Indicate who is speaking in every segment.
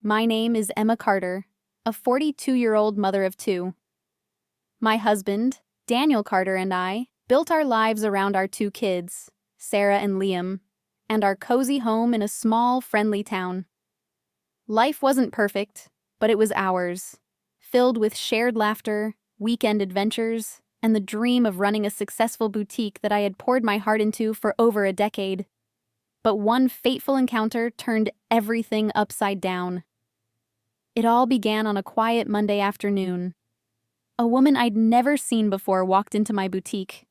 Speaker 1: My name is Emma Carter, a 42-year-old mother of two. My husband, Daniel Carter, and I built our lives around our two kids, Sarah and Liam, and our cozy home in a small, friendly town. Life wasn't perfect, but it was ours, filled with shared laughter, weekend adventures, and the dream of running a successful boutique that I had poured my heart into for over a decade. But one fateful encounter turned everything upside down. It all began on a quiet Monday afternoon. A woman I'd never seen before walked into my boutique.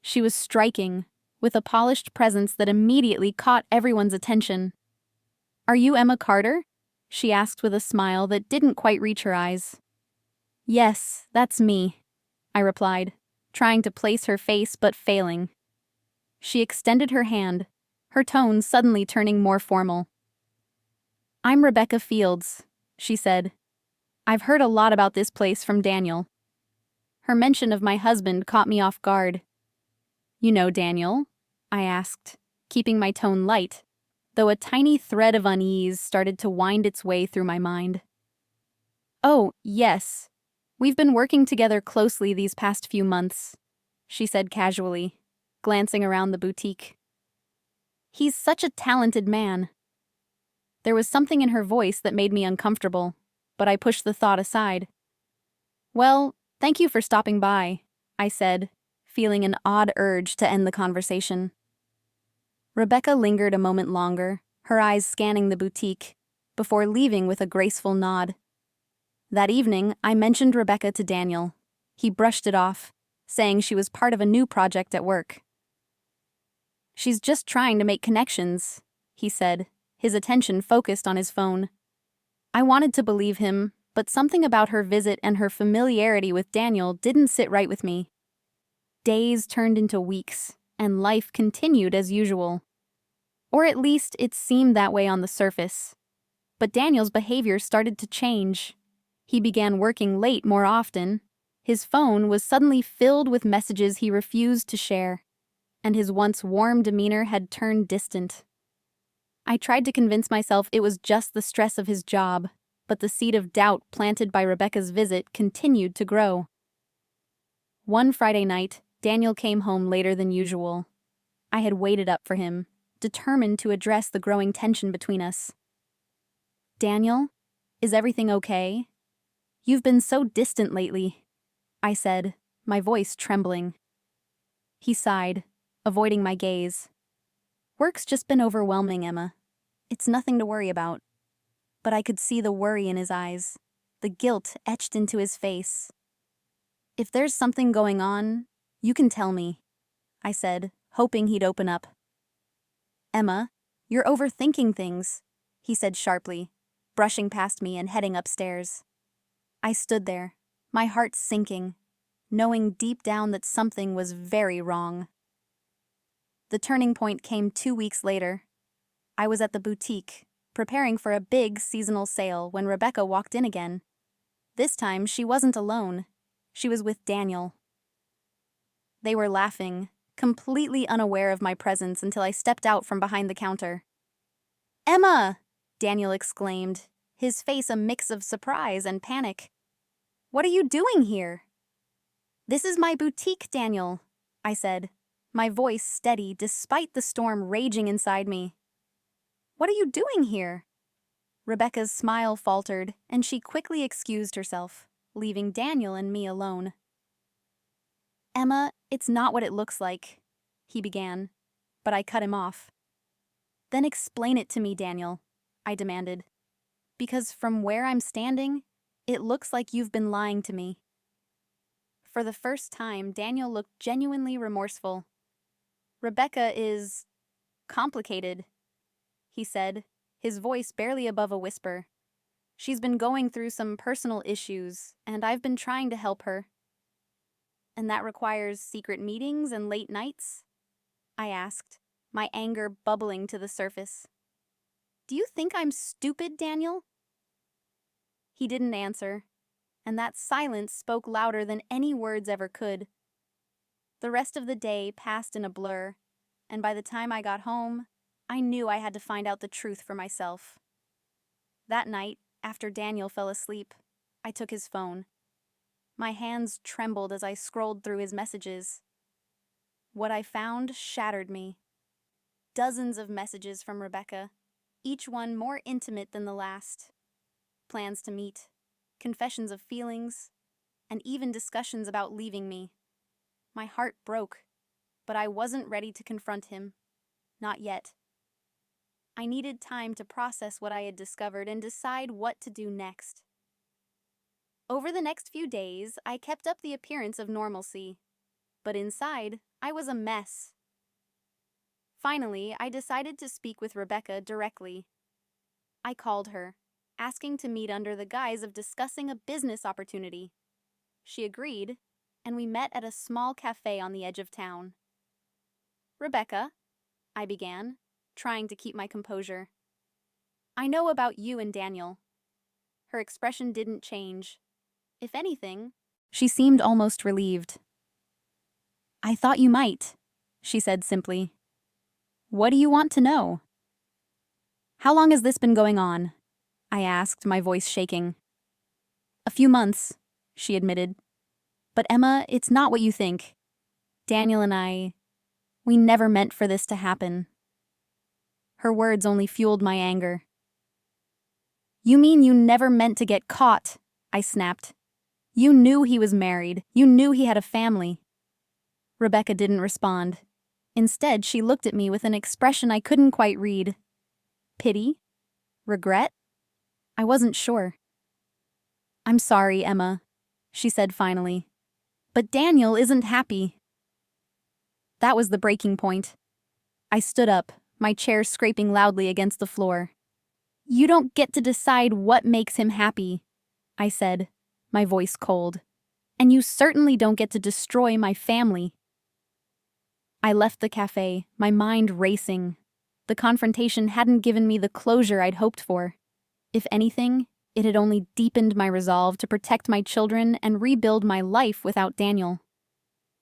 Speaker 1: She was striking, with a polished presence that immediately caught everyone's attention. "Are you Emma Carter?" she asked with a smile that didn't quite reach her eyes. "Yes, that's me," I replied, trying to place her face but failing. She extended her hand, her tone suddenly turning more formal. "I'm Rebecca Fields," she said. "I've heard a lot about this place from Daniel." Her mention of my husband caught me off guard. "You know Daniel?" I asked, keeping my tone light, though a tiny thread of unease started to wind its way through my mind. "Oh, yes. We've been working together closely these past few months," she said casually, glancing around the boutique. "He's such a talented man." There was something in her voice that made me uncomfortable, but I pushed the thought aside. "Well, thank you for stopping by," I said, feeling an odd urge to end the conversation. Rebecca lingered a moment longer, her eyes scanning the boutique, before leaving with a graceful nod. That evening, I mentioned Rebecca to Daniel. He brushed it off, saying she was part of a new project at work. "She's just trying to make connections," he said, his attention focused on his phone. I wanted to believe him, but something about her visit and her familiarity with Daniel didn't sit right with me. Days turned into weeks, and life continued as usual. Or at least it seemed that way on the surface. But Daniel's behavior started to change. He began working late more often. His phone was suddenly filled with messages he refused to share, and his once warm demeanor had turned distant. I tried to convince myself it was just the stress of his job, but the seed of doubt planted by Rebecca's visit continued to grow. One Friday night, Daniel came home later than usual. I had waited up for him, determined to address the growing tension between us. "Daniel, is everything okay? You've been so distant lately," I said, my voice trembling. He sighed, avoiding my gaze. "Work's just been overwhelming, Emma. It's nothing to worry about." But I could see the worry in his eyes, the guilt etched into his face. "If there's something going on, you can tell me," I said, hoping he'd open up. "Emma, you're overthinking things," he said sharply, brushing past me and heading upstairs. I stood there, my heart sinking, knowing deep down that something was very wrong. The turning point came 2 weeks later. I was at the boutique, preparing for a big seasonal sale when Rebecca walked in again. This time, she wasn't alone. She was with Daniel. They were laughing, completely unaware of my presence until I stepped out from behind the counter. "Emma!" Daniel exclaimed, his face a mix of surprise and panic. "What are you doing here?" "This is my boutique, Daniel," I said, my voice steady despite the storm raging inside me. "What are you doing here?" Rebecca's smile faltered, and she quickly excused herself, leaving Daniel and me alone. "Emma, it's not what it looks like," he began, but I cut him off. "Then explain it to me, Daniel," I demanded, "because from where I'm standing, it looks like you've been lying to me." For the first time, Daniel looked genuinely remorseful. "Rebecca is complicated," he said, his voice barely above a whisper. "She's been going through some personal issues, and I've been trying to help her." "And that requires secret meetings and late nights?" I asked, my anger bubbling to the surface. "Do you think I'm stupid, Daniel?" He didn't answer, and that silence spoke louder than any words ever could. The rest of the day passed in a blur, and by the time I got home, I knew I had to find out the truth for myself. That night, after Daniel fell asleep, I took his phone. My hands trembled as I scrolled through his messages. What I found shattered me. Dozens of messages from Rebecca, each one more intimate than the last. Plans to meet, confessions of feelings, and even discussions about leaving me. My heart broke, but I wasn't ready to confront him. Not yet. I needed time to process what I had discovered and decide what to do next. Over the next few days, I kept up the appearance of normalcy, but inside, I was a mess. Finally, I decided to speak with Rebecca directly. I called her, asking to meet under the guise of discussing a business opportunity. She agreed, and we met at a small cafe on the edge of town. "Rebecca," I began, trying to keep my composure. "I know about you and Daniel." Her expression didn't change. If anything, she seemed almost relieved. "I thought you might," she said simply. "What do you want to know?" "How long has this been going on?" I asked, my voice shaking. "A few months," she admitted. "But Emma, it's not what you think. Daniel and we never meant for this to happen." Her words only fueled my anger. "You mean you never meant to get caught?" I snapped. "You knew he was married. You knew he had a family." Rebecca didn't respond. Instead, she looked at me with an expression I couldn't quite read. Pity? Regret? I wasn't sure. "I'm sorry, Emma," she said finally. "But Daniel isn't happy." That was the breaking point. I stood up, my chair scraping loudly against the floor. "You don't get to decide what makes him happy," I said, my voice cold. "And you certainly don't get to destroy my family." I left the cafe, my mind racing. The confrontation hadn't given me the closure I'd hoped for. If anything, it had only deepened my resolve to protect my children and rebuild my life without Daniel.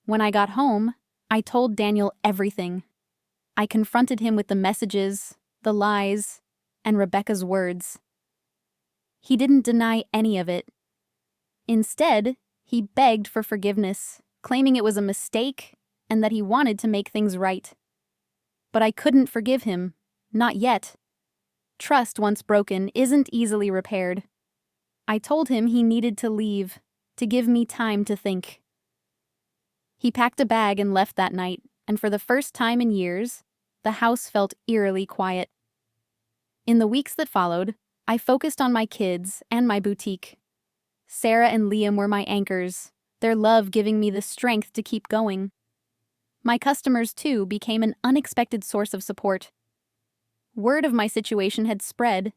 Speaker 1: When I got home, I told Daniel everything. I confronted him with the messages, the lies, and Rebecca's words. He didn't deny any of it. Instead, he begged for forgiveness, claiming it was a mistake and that he wanted to make things right. But I couldn't forgive him, not yet. Trust once broken isn't easily repaired. I told him he needed to leave, to give me time to think. He packed a bag and left that night, and for the first time in years, the house felt eerily quiet. In the weeks that followed, I focused on my kids and my boutique. Sarah and Liam were my anchors, their love giving me the strength to keep going. My customers, too, became an unexpected source of support. Word of my situation had spread,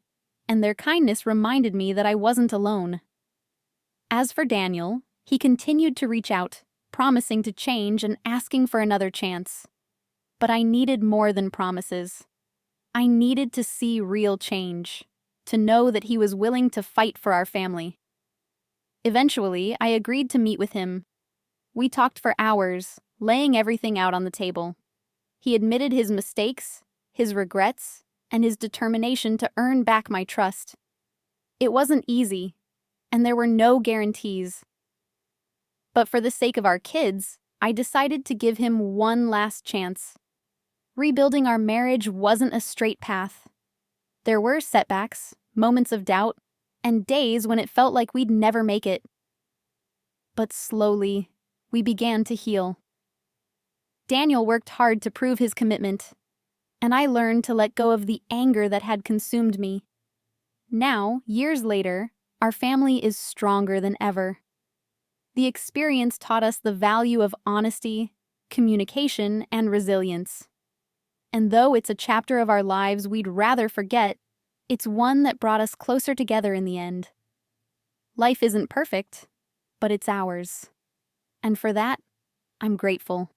Speaker 1: and their kindness reminded me that I wasn't alone. As for Daniel, he continued to reach out, promising to change and asking for another chance. But I needed more than promises. I needed to see real change, to know that he was willing to fight for our family. Eventually, I agreed to meet with him. We talked for hours, laying everything out on the table. He admitted his mistakes, his regrets, and his determination to earn back my trust. It wasn't easy, and there were no guarantees. But for the sake of our kids, I decided to give him one last chance. Rebuilding our marriage wasn't a straight path. There were setbacks, moments of doubt, and days when it felt like we'd never make it. But slowly, we began to heal. Daniel worked hard to prove his commitment, and I learned to let go of the anger that had consumed me. Now, years later, our family is stronger than ever. The experience taught us the value of honesty, communication, and resilience. And though it's a chapter of our lives we'd rather forget, it's one that brought us closer together in the end. Life isn't perfect, but it's ours. And for that, I'm grateful.